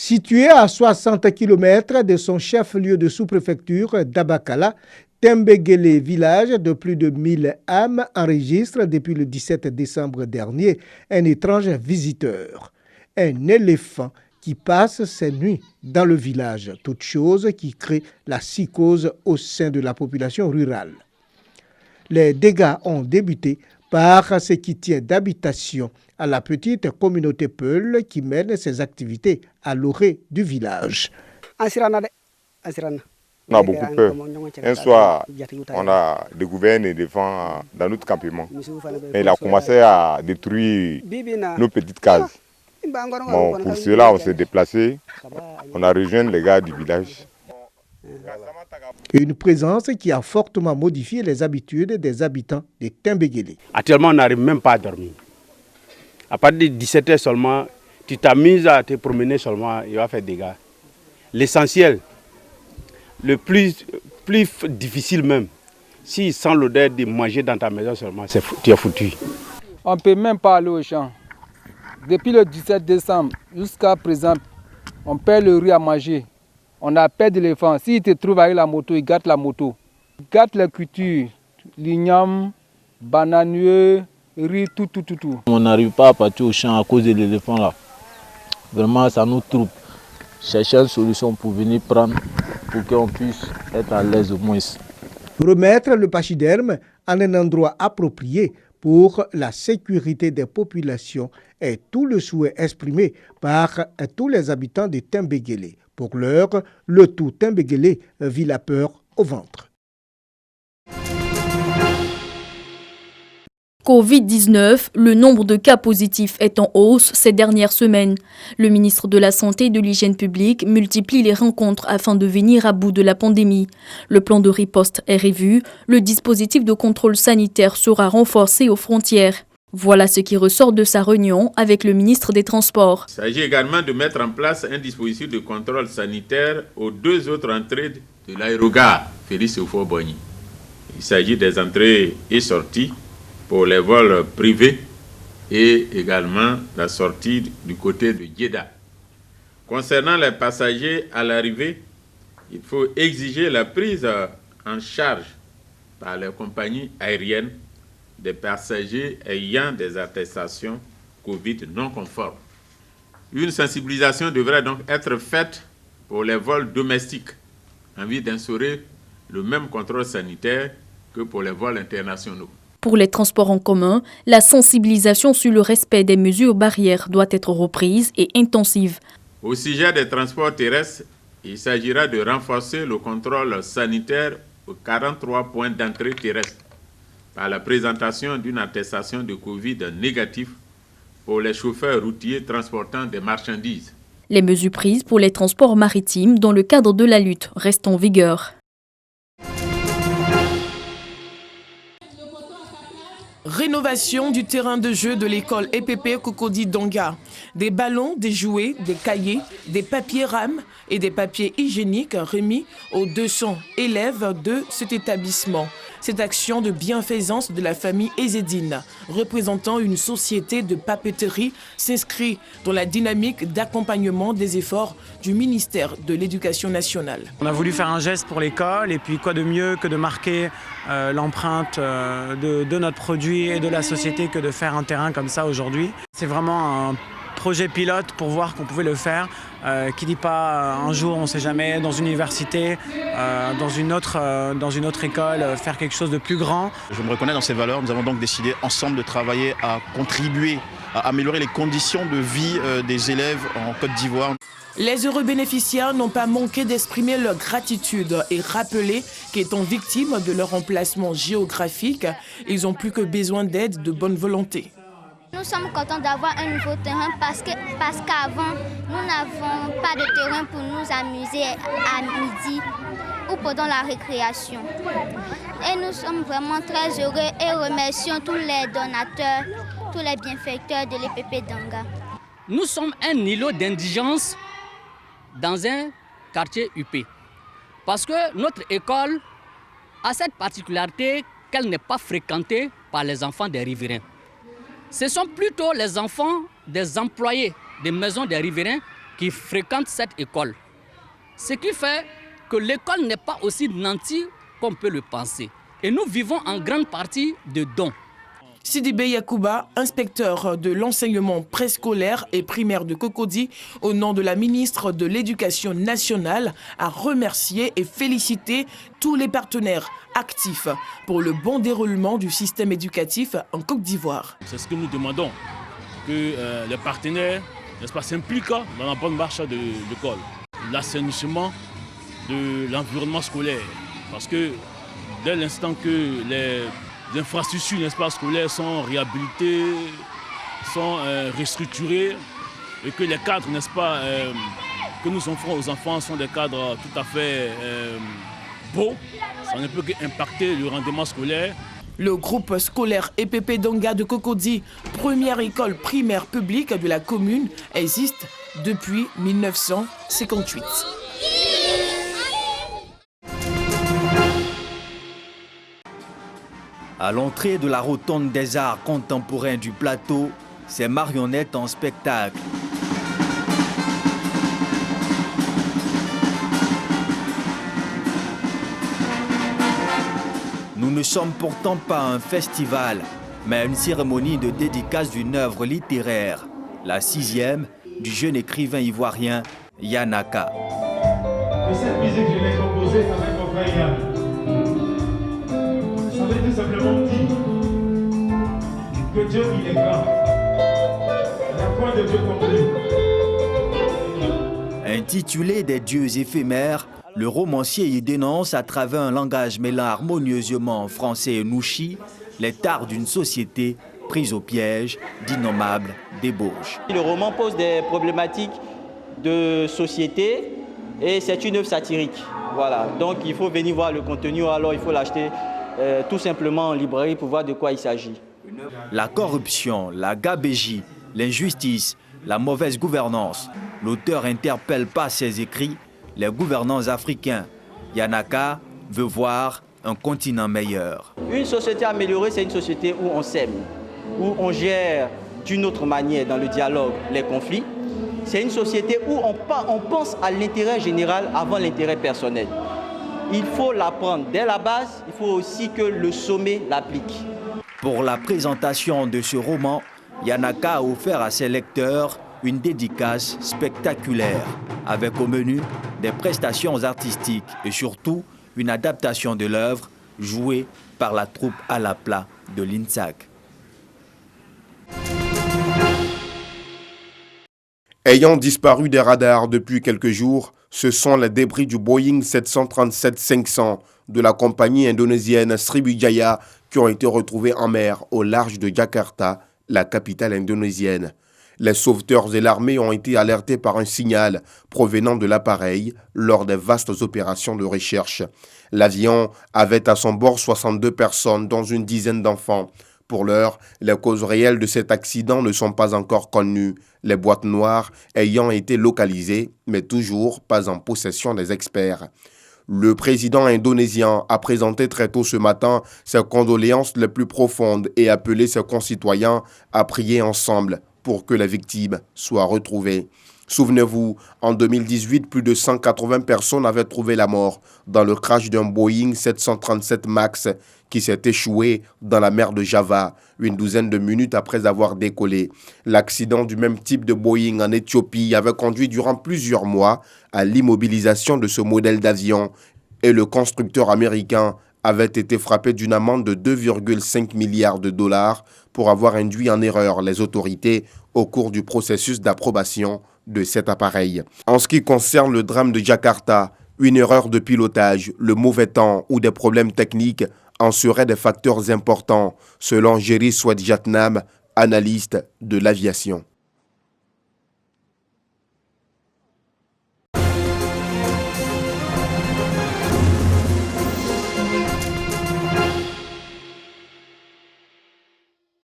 Situé à 60 km de son chef-lieu de sous-préfecture d'Abakala, Tembegele, village de plus de 1000 âmes, enregistre depuis le 17 décembre dernier un étrange visiteur, un éléphant qui passe ses nuits dans le village, toute chose qui crée la psychose au sein de la population rurale. Les dégâts ont débuté par ce qui tient d'habitation à la petite communauté Peul qui mène ses activités à l'orée du village. On a beaucoup peur. Un soir, on a découvert un éléphant dans notre campement. Et il a commencé à détruire nos petites cases. Bon, pour cela, on s'est déplacé. On a rejoint les gars du village. Une présence qui a fortement modifié les habitudes des habitants de Tembegele. Actuellement, on n'arrive même pas à dormir. À partir de 17h seulement, tu t'amuses à te promener seulement, il va faire des dégâts. L'essentiel, le plus difficile même, s'il sent l'odeur de manger dans ta maison seulement, tu es foutu. On ne peut même pas aller au champ. Depuis le 17 décembre jusqu'à présent, on perd le riz à manger. On a peur d'éléphant. S'il te trouve avec la moto, il gâte la moto. Il gâte la culture, l'igname, bananieux, riz, tout. On n'arrive pas à partir au champ à cause de l'éléphant là. Vraiment, ça nous trouble. Chercher une solution pour venir prendre, pour qu'on puisse être à l'aise au moins. Remettre le pachyderme en un endroit approprié pour la sécurité des populations est tout le souhait exprimé par tous les habitants de Tembegele. Pour l'heure, le tout Tembegele vit la peur au ventre. Covid-19, le nombre de cas positifs est en hausse ces dernières semaines. Le ministre de la Santé et de l'Hygiène publique multiplie les rencontres afin de venir à bout de la pandémie. Le plan de riposte est revu, le dispositif de contrôle sanitaire sera renforcé aux frontières. Voilà ce qui ressort de sa réunion avec le ministre des Transports. Il s'agit également de mettre en place un dispositif de contrôle sanitaire aux deux autres entrées de l'aérogare Félix Houphouët-Boigny. Il s'agit des entrées et sorties pour les vols privés et également la sortie du côté de Djeddah. Concernant les passagers à l'arrivée, il faut exiger la prise en charge par les compagnies aériennes des passagers ayant des attestations Covid non conformes. Une sensibilisation devrait donc être faite pour les vols domestiques en vue d'instaurer le même contrôle sanitaire que pour les vols internationaux. Pour les transports en commun, la sensibilisation sur le respect des mesures barrières doit être reprise et intensive. Au sujet des transports terrestres, il s'agira de renforcer le contrôle sanitaire aux 43 points d'entrée terrestre par la présentation d'une attestation de Covid négatif pour les chauffeurs routiers transportant des marchandises. Les mesures prises pour les transports maritimes dans le cadre de la lutte restent en vigueur. Rénovation du terrain de jeu de l'école EPP Cocody Donga. Des ballons, des jouets, des cahiers, des papiers rames et des papiers hygiéniques remis aux 200 élèves de cet établissement. Cette action de bienfaisance de la famille Ezedine, représentant une société de papeterie, s'inscrit dans la dynamique d'accompagnement des efforts du ministère de l'Éducation nationale. On a voulu faire un geste pour l'école et puis quoi de mieux que de marquer l'empreinte de notre produit et de la société que de faire un terrain comme ça aujourd'hui. C'est vraiment un projet pilote pour voir qu'on pouvait le faire. Qui dit pas un jour, on ne sait jamais, dans une université, dans une autre école, faire quelque chose de plus grand. Je me reconnais dans ces valeurs. Nous avons donc décidé ensemble de travailler à contribuer à améliorer les conditions de vie des élèves en Côte d'Ivoire. Les heureux bénéficiaires n'ont pas manqué d'exprimer leur gratitude et rappeler qu'étant victimes de leur emplacement géographique, ils n'ont plus que besoin d'aide de bonne volonté. Nous sommes contents d'avoir un nouveau terrain parce qu'avant, nous n'avons pas de terrain pour nous amuser à midi ou pendant la récréation. Et nous sommes vraiment très heureux et remercions tous les donateurs, tous les bienfaiteurs de l'EPP Donga. Nous sommes un îlot d'indigence dans un quartier UP. Parce que notre école a cette particularité qu'elle n'est pas fréquentée par les enfants des riverains. Ce sont plutôt les enfants des employés des maisons des riverains qui fréquentent cette école. Ce qui fait que l'école n'est pas aussi nantie qu'on peut le penser. Et nous vivons en grande partie de dons. Sidibé Yakouba, inspecteur de l'enseignement préscolaire et primaire de Cocody, au nom de la ministre de l'Éducation nationale, a remercié et félicité tous les partenaires actifs pour le bon déroulement du système éducatif en Côte d'Ivoire. C'est ce que nous demandons, que les partenaires, n'est-ce pas, s'impliquent dans la bonne marche de l'école. L'assainissement de l'environnement scolaire, parce que dès l'instant que les infrastructures, n'est-ce pas, scolaires sont réhabilitées, sont restructurées, et que les cadres, n'est-ce pas, que nous offrons aux enfants sont des cadres tout à fait beaux, ça ne peut qu'impacter le rendement scolaire. Le groupe scolaire EPP Donga de Cocody, première école primaire publique de la commune, existe depuis 1958. À l'entrée de la rotonde des arts contemporains du plateau, ces marionnettes en spectacle. Nous ne sommes pourtant pas un festival, mais une cérémonie de dédicace d'une œuvre littéraire, la 6e du jeune écrivain ivoirien Yanaka. Et cette musique, je l'ai composée avec mon frère Yann. Ça veut tout simplement dire que Dieu, il est grand. Il n'y a point de Dieu comme lui. Intitulé Des dieux éphémères, le romancier y dénonce à travers un langage mêlant harmonieusement français et nouchi les tares d'une société prise au piège d'innommables débauches. Le roman pose des problématiques de société et c'est une œuvre satirique. Voilà. Donc il faut venir voir le contenu, alors il faut l'acheter tout simplement en librairie pour voir de quoi il s'agit. La corruption, la gabégie, l'injustice, la mauvaise gouvernance. L'auteur interpelle par ses écrits les gouvernants africains. Yanaka veut voir un continent meilleur. Une société améliorée, c'est une société où on s'aime, où on gère d'une autre manière dans le dialogue les conflits. C'est une société où on pense à l'intérêt général avant l'intérêt personnel. Il faut l'apprendre dès la base, il faut aussi que le sommet l'applique. Pour la présentation de ce roman, Yanaka a offert à ses lecteurs une dédicace spectaculaire, avec au menu des prestations artistiques et surtout une adaptation de l'œuvre jouée par la troupe à la plat de l'INSAC. Ayant disparu des radars depuis quelques jours, ce sont les débris du Boeing 737-500 de la compagnie indonésienne Sriwijaya qui ont été retrouvés en mer au large de Jakarta, la capitale indonésienne. Les sauveteurs et l'armée ont été alertés par un signal provenant de l'appareil lors des vastes opérations de recherche. L'avion avait à son bord 62 personnes, dont une dizaine d'enfants. Pour l'heure, les causes réelles de cet accident ne sont pas encore connues, les boîtes noires ayant été localisées, mais toujours pas en possession des experts. Le président indonésien a présenté très tôt ce matin ses condoléances les plus profondes et appelé ses concitoyens à prier ensemble pour que les victimes soient retrouvées. Souvenez-vous, en 2018, plus de 180 personnes avaient trouvé la mort dans le crash d'un Boeing 737 MAX qui s'est échoué dans la mer de Java, une douzaine de minutes après avoir décollé. L'accident du même type de Boeing en Éthiopie avait conduit durant plusieurs mois à l'immobilisation de ce modèle d'avion et le constructeur américain avait été frappé d'une amende de 2,5 milliards de dollars pour avoir induit en erreur les autorités au cours du processus d'approbation de cet appareil. En ce qui concerne le drame de Jakarta, une erreur de pilotage, le mauvais temps ou des problèmes techniques en seraient des facteurs importants, selon Jerry Swedjatnam, analyste de l'aviation.